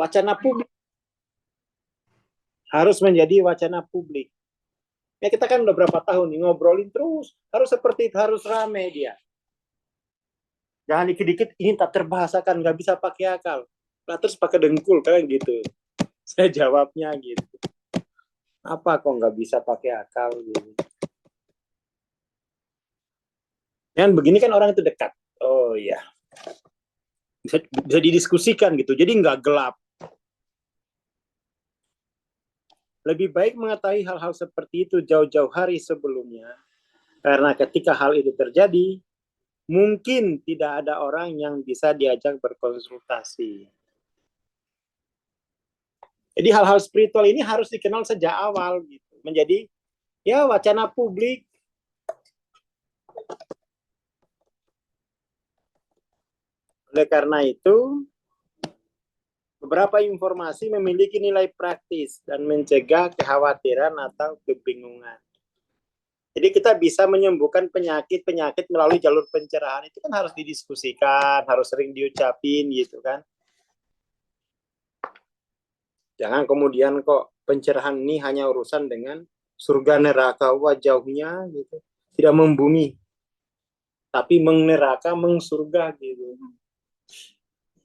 wacana publik. Harus menjadi wacana publik. Ya kita kan udah berapa tahun nih ngobrolin terus, harus seperti itu, harus rame dia. Jangan dikit-dikit ini tak terbahasakan, nggak bisa pakai akal. Nah, terus pakai dengkul kan gitu. Saya jawabnya gitu. Apa kok nggak bisa pakai akal gitu. Kan begini kan orang itu dekat. Oh iya. Bisa didiskusikan gitu. Jadi nggak gelap. Lebih baik mengetahui hal-hal seperti itu jauh-jauh hari sebelumnya. Karena ketika hal itu terjadi, mungkin tidak ada orang yang bisa diajak berkonsultasi. Jadi hal-hal spiritual ini harus dikenal sejak awal gitu. Menjadi ya wacana publik. Oleh karena itu, beberapa informasi memiliki nilai praktis dan mencegah kekhawatiran atau kebingungan. Jadi kita bisa menyembuhkan penyakit-penyakit melalui jalur pencerahan. Itu kan harus didiskusikan, harus sering diucapin gitu kan. Jangan kemudian kok pencerahan ini hanya urusan dengan surga neraka, wajahnya gitu. Tidak membumi, tapi mengneraka, mengsurga gitu.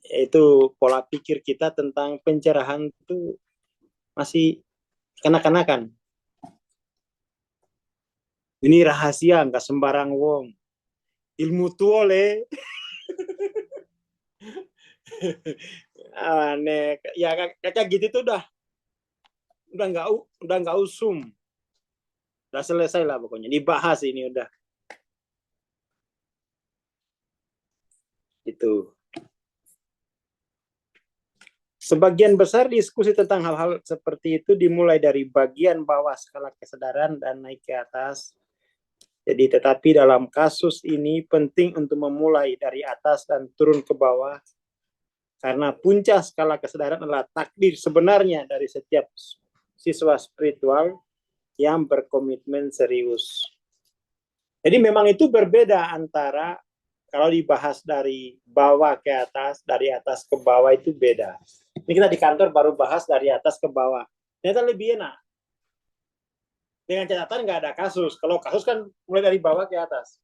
Itu pola pikir kita tentang pencerahan itu masih kanak-kanakan. Ini rahasia, nggak sembarang wong. Ilmu tuh oleh. Aneh. Ya kayak gitu tuh udah nggak usum. Udah selesai lah pokoknya. Dibahas ini udah. Itu. Sebagian besar diskusi tentang hal-hal seperti itu dimulai dari bagian bawah skala kesadaran dan naik ke atas. Jadi tetapi dalam kasus ini penting untuk memulai dari atas dan turun ke bawah. Karena puncak skala kesadaran adalah takdir sebenarnya dari setiap siswa spiritual yang berkomitmen serius. Jadi memang itu berbeda antara kalau dibahas dari bawah ke atas, dari atas ke bawah itu beda. Ini kita di kantor baru bahas dari atas ke bawah. Ternyata lebih enak. Dengan catatan nggak ada kasus. Kalau kasus kan mulai dari bawah ke atas.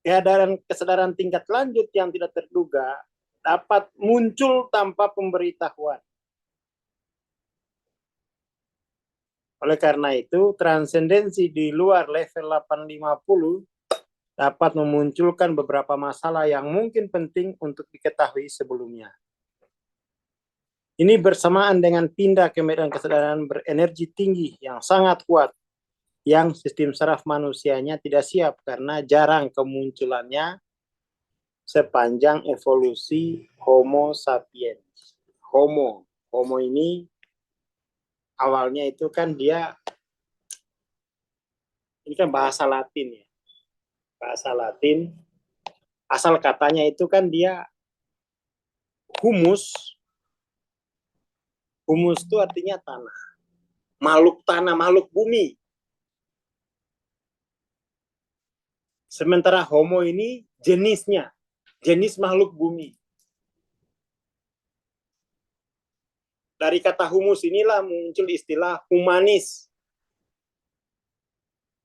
Kehadiran kesadaran tingkat lanjut yang tidak terduga dapat muncul tanpa pemberitahuan. Oleh karena itu, transendensi di luar level 850 dapat memunculkan beberapa masalah yang mungkin penting untuk diketahui sebelumnya. Ini bersamaan dengan pindah ke medan kesadaran berenergi tinggi yang sangat kuat, yang sistem saraf manusianya tidak siap karena jarang kemunculannya sepanjang evolusi Homo sapiens. Homo ini awalnya itu kan dia, ini kan bahasa Latin ya, bahasa Latin, asal katanya itu kan dia humus. Humus itu artinya tanah, makhluk bumi. Sementara homo ini jenisnya, jenis makhluk bumi. Dari kata humus inilah muncul istilah humanis.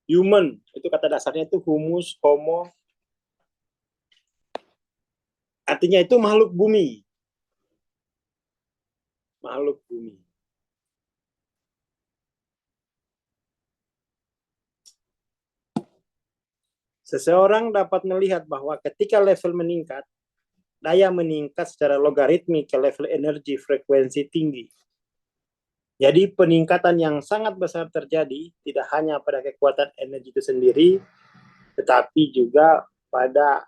Human, itu kata dasarnya itu humus, homo. Artinya itu makhluk bumi. Makhluk bumi. Seseorang dapat melihat bahwa ketika level meningkat, daya meningkat secara logaritmik ke level energi frekuensi tinggi. Jadi peningkatan yang sangat besar terjadi tidak hanya pada kekuatan energi itu sendiri, tetapi juga pada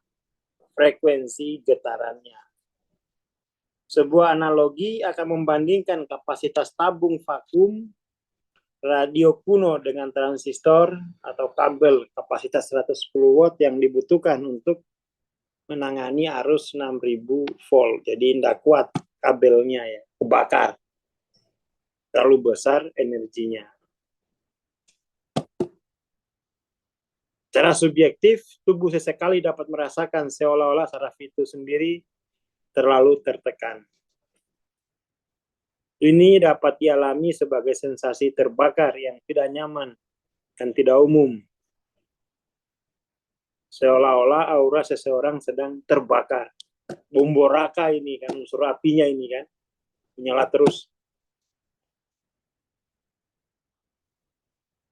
frekuensi getarannya. Sebuah analogi akan membandingkan kapasitas tabung vakum radio kuno dengan transistor atau kabel kapasitas 110 watt yang dibutuhkan untuk menangani arus 6000 volt. Jadi tidak kuat kabelnya ya, kebakar. Terlalu besar energinya. Secara subjektif, tubuh sesekali dapat merasakan seolah-olah saraf itu sendiri terlalu tertekan. Ini dapat dialami sebagai sensasi terbakar yang tidak nyaman dan tidak umum. Seolah-olah aura seseorang sedang terbakar. Bom Boraka ini kan, unsur apinya ini kan, menyala terus.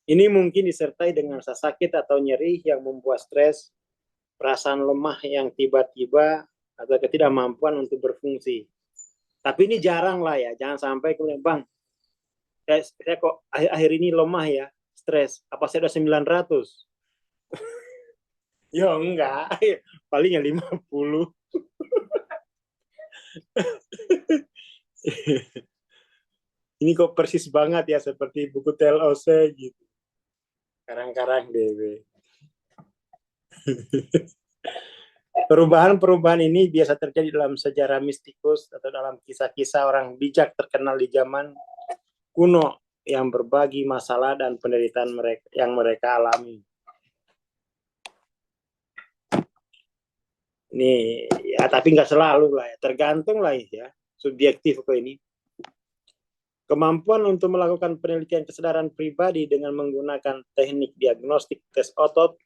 Ini mungkin disertai dengan rasa sakit atau nyeri yang membuat stres, perasaan lemah yang tiba-tiba, atau ketidakmampuan untuk berfungsi. Tapi ini jarang lah ya, jangan sampai kemudian, Bang, saya kok akhir ini lemah ya, stres. Apa saya udah 900? Ya enggak, paling ya 50. Ini kok persis banget ya, seperti buku TLOC gitu. Karang-karang DW. Perubahan-perubahan ini biasa terjadi dalam sejarah mistikus atau dalam kisah-kisah orang bijak terkenal di zaman kuno yang berbagi masalah dan penderitaan mereka alami. Ini ya, tapi nggak selalu lah ya, tergantung lah ya, subjektif kok ini. Kemampuan untuk melakukan penelitian kesadaran pribadi dengan menggunakan teknik diagnostik tes otot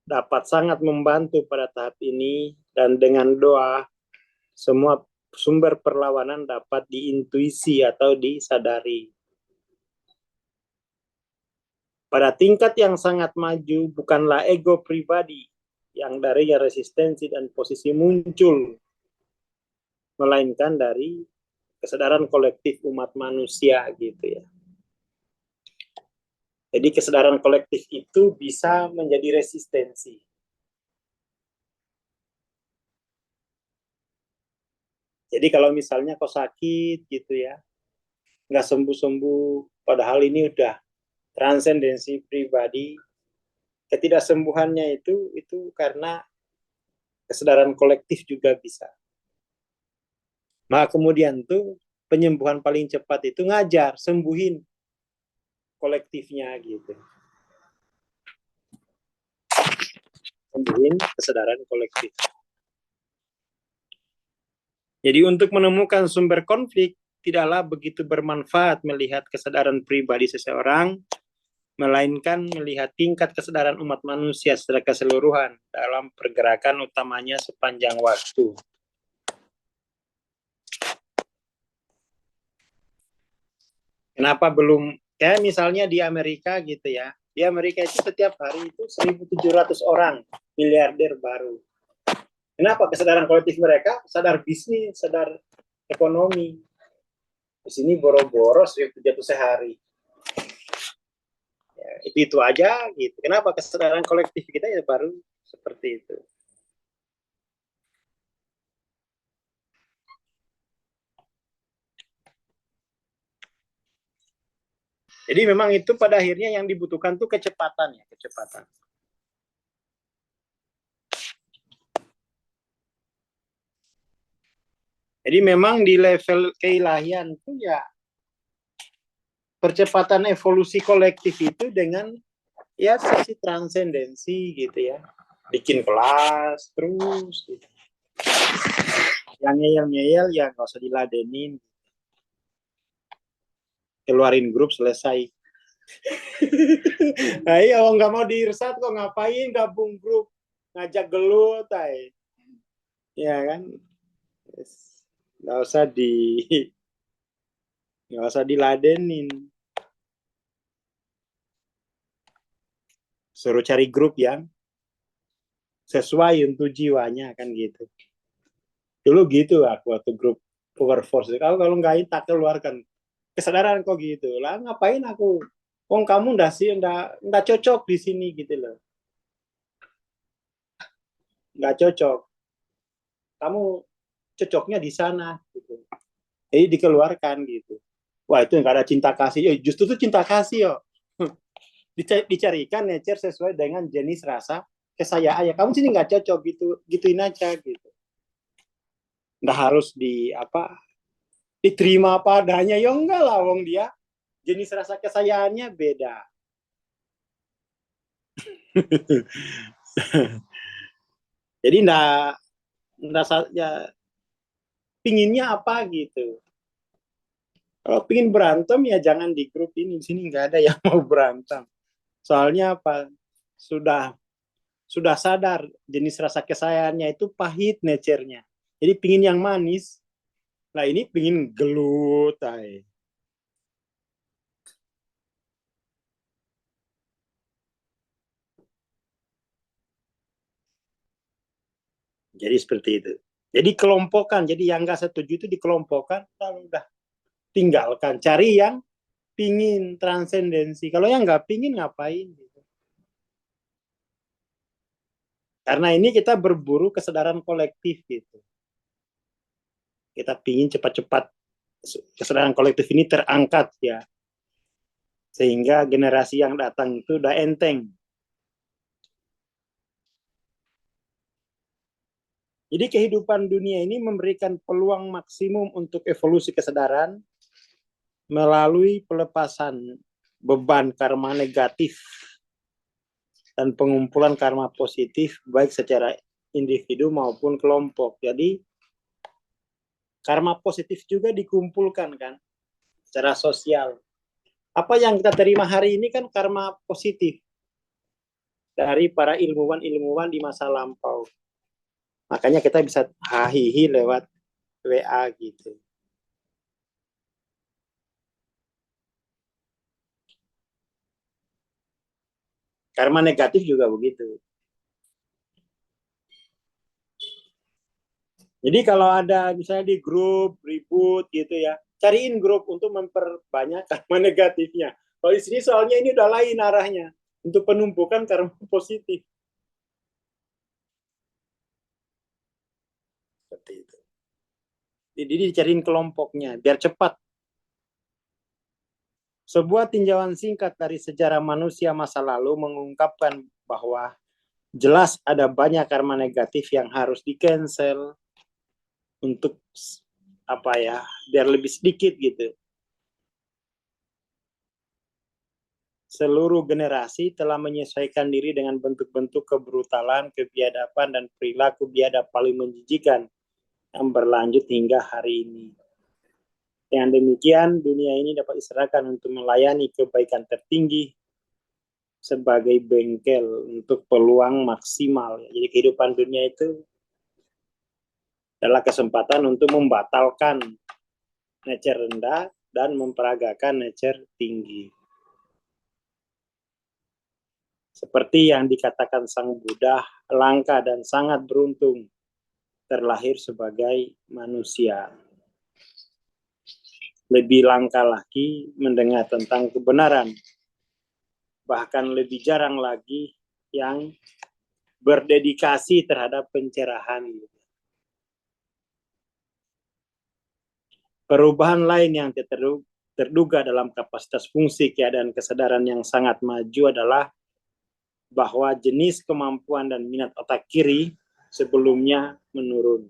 dapat sangat membantu pada tahap ini, dan dengan doa semua sumber perlawanan dapat diintuisi atau disadari. Pada tingkat yang sangat maju, bukanlah ego pribadi yang darinya resistensi dan posisi muncul, melainkan dari kesadaran kolektif umat manusia gitu ya. Jadi kesadaran kolektif itu bisa menjadi resistensi. Jadi kalau misalnya kau sakit gitu ya, nggak sembuh-sembuh, padahal ini udah transendensi pribadi, ketidaksembuhannya itu karena kesadaran kolektif juga bisa. Maka kemudian tuh penyembuhan paling cepat itu ngajar, sembuhin kolektifnya gitu. Sembuhin kesadaran kolektif. Jadi untuk menemukan sumber konflik, tidaklah begitu bermanfaat melihat kesadaran pribadi seseorang, melainkan melihat tingkat kesadaran umat manusia secara keseluruhan dalam pergerakan utamanya sepanjang waktu. Kenapa belum, kayak misalnya di Amerika gitu ya, di Amerika itu setiap hari itu 1.700 orang miliarder baru. Kenapa? Kesadaran kolektif mereka sadar bisnis, sadar ekonomi. Di sini boro-boro 1.700 sehari. Ya, itu aja gitu. Kenapa? Kesadaran kolektif kita ya baru seperti itu. Jadi memang itu pada akhirnya yang dibutuhkan tuh kecepatan ya, kecepatan. Jadi memang di level keilahian tuh ya percepatan evolusi kolektif itu dengan ya sisi transendensi gitu ya. Bikin kelas terus gitu. Yang ngeyel-ngeyel ya nggak usah diladenin. Keluarin grup selesai. Nah, iya, nggak mau diirsat kok ngapain gabung grup, ngajak gelut, ay. Ya kan, nggak usah nggak usah diladenin. Suruh cari grup yang sesuai untuk jiwanya kan gitu. Dulu gitu aku waktu grup Power Force. Kalau nggak tak keluarkan kesadaran kok gitu. Lah ngapain aku? Wong kamu ndak cocok di sini gitu loh. Nggak cocok. Kamu cocoknya di sana gitu. Jadi dikeluarkan gitu. Wah itu nggak ada cinta kasih. Justru itu cinta kasih yo. Dicarikan nature sesuai dengan jenis rasa kesayaan. Ya kamu sini nggak cocok gitu, gituin aja gitu. Nggak harus diterima apa adanya. Ya enggak lah, wong dia jenis rasa kesayangannya beda. Jadi enggak ya pinginnya apa gitu. Kalau pingin berantem ya jangan di grup ini. Di sini nggak ada yang mau berantem. Soalnya apa? Sudah sudah sadar jenis rasa kesayangannya itu pahit nature-nya. Jadi pingin yang manis. Nah ini pingin gelut. Ay. Jadi seperti itu. Jadi kelompokan. Jadi yang nggak setuju itu dikelompokkan. Lalu udah tinggalkan. Cari yang pingin transendensi. Kalau yang nggak pingin ngapain? Gitu. Karena ini kita berburu kesadaran kolektif gitu. Kita pingin cepat-cepat kesadaran kolektif ini terangkat ya. Sehingga generasi yang datang itu udah enteng. Jadi kehidupan dunia ini memberikan peluang maksimum untuk evolusi kesadaran melalui pelepasan beban karma negatif dan pengumpulan karma positif baik secara individu maupun kelompok. Jadi karma positif juga dikumpulkan kan secara sosial. Apa yang kita terima hari ini kan karma positif dari para ilmuwan-ilmuwan di masa lampau. Makanya kita bisa hahihi lewat WA gitu. Karma negatif juga begitu. Jadi kalau ada misalnya di grup ribut gitu ya, cariin grup untuk memperbanyak karma negatifnya. Kalau di sini soalnya ini udah lain arahnya untuk penumpukan karma positif. Seperti itu. Jadi dicariin kelompoknya biar cepat. Sebuah tinjauan singkat dari sejarah manusia masa lalu mengungkapkan bahwa jelas ada banyak karma negatif yang harus di-cancel untuk apa ya, biar lebih sedikit gitu. Seluruh generasi telah menyesuaikan diri dengan bentuk-bentuk kebrutalan, kebiadaban, dan perilaku biadab paling menjijikan yang berlanjut hingga hari ini. Dengan demikian, dunia ini dapat diserahkan untuk melayani kebaikan tertinggi sebagai bengkel untuk peluang maksimal. Jadi kehidupan dunia itu adalah kesempatan untuk membatalkan nature rendah dan memperagakan nature tinggi. Seperti yang dikatakan Sang Buddha, langka dan sangat beruntung terlahir sebagai manusia. Lebih langka lagi mendengar tentang kebenaran. Bahkan lebih jarang lagi yang berdedikasi terhadap pencerahan. Perubahan lain yang terduga dalam kapasitas fungsi keadaan kesadaran yang sangat maju adalah bahwa jenis kemampuan dan minat otak kiri sebelumnya menurun.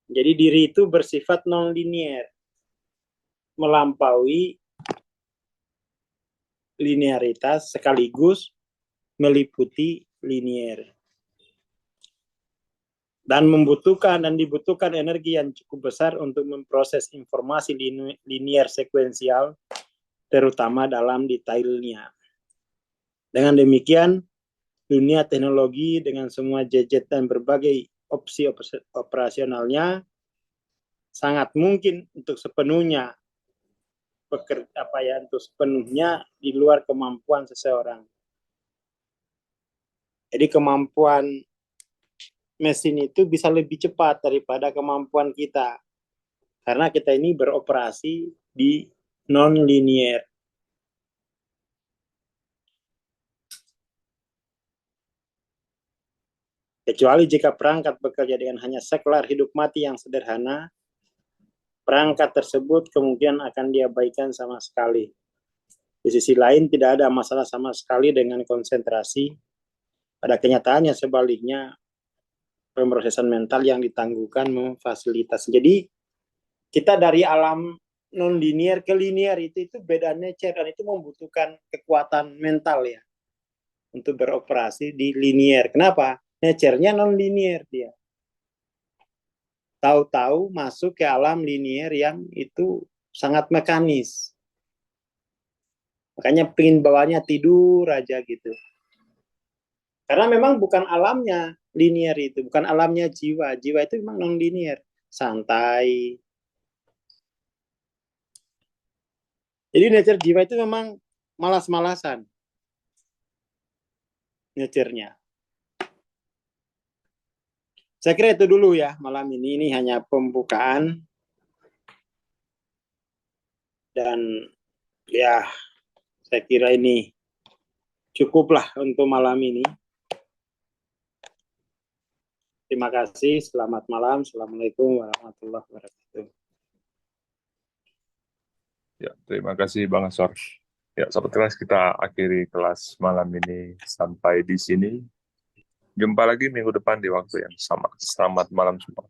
Jadi diri itu bersifat non-linier, melampaui linearitas sekaligus meliputi linier. Dan dibutuhkan energi yang cukup besar untuk memproses informasi linier sekuensial, terutama dalam detailnya. Dengan demikian, dunia teknologi dengan semua gadget dan berbagai opsi operasionalnya sangat mungkin untuk sepenuhnya untuk sepenuhnya di luar kemampuan seseorang. Jadi kemampuan mesin itu bisa lebih cepat daripada kemampuan kita. Karena kita ini beroperasi di non-linear. Kecuali jika perangkat bekerja dengan hanya seklar hidup mati yang sederhana, perangkat tersebut kemungkinan akan diabaikan sama sekali. Di sisi lain, tidak ada masalah sama sekali dengan konsentrasi. Pada kenyataannya sebaliknya, pemrosesan mental yang ditangguhkan memfasilitasi. Jadi, kita dari alam non-linear ke linear itu beda nature dan itu membutuhkan kekuatan mental ya. untuk beroperasi di linier. Kenapa? Nature-nya non-linier dia. Tahu-tahu masuk ke alam linier yang itu sangat mekanis. Makanya pengen bawanya tidur aja gitu. Karena memang bukan alamnya linier itu, bukan alamnya jiwa. Jiwa itu memang non-linier, santai. Jadi nature jiwa itu memang malas-malasan. Nature-nya. Saya kira itu dulu ya malam ini. Ini hanya pembukaan. Dan ya saya kira ini cukuplah untuk malam ini. Terima kasih. Selamat malam. Assalamualaikum warahmatullahi wabarakatuh. Ya, terima kasih Bang Asor. Ya, sobat kelas, kita akhiri kelas malam ini sampai di sini. Jumpa lagi minggu depan di waktu yang sama. Selamat malam semua.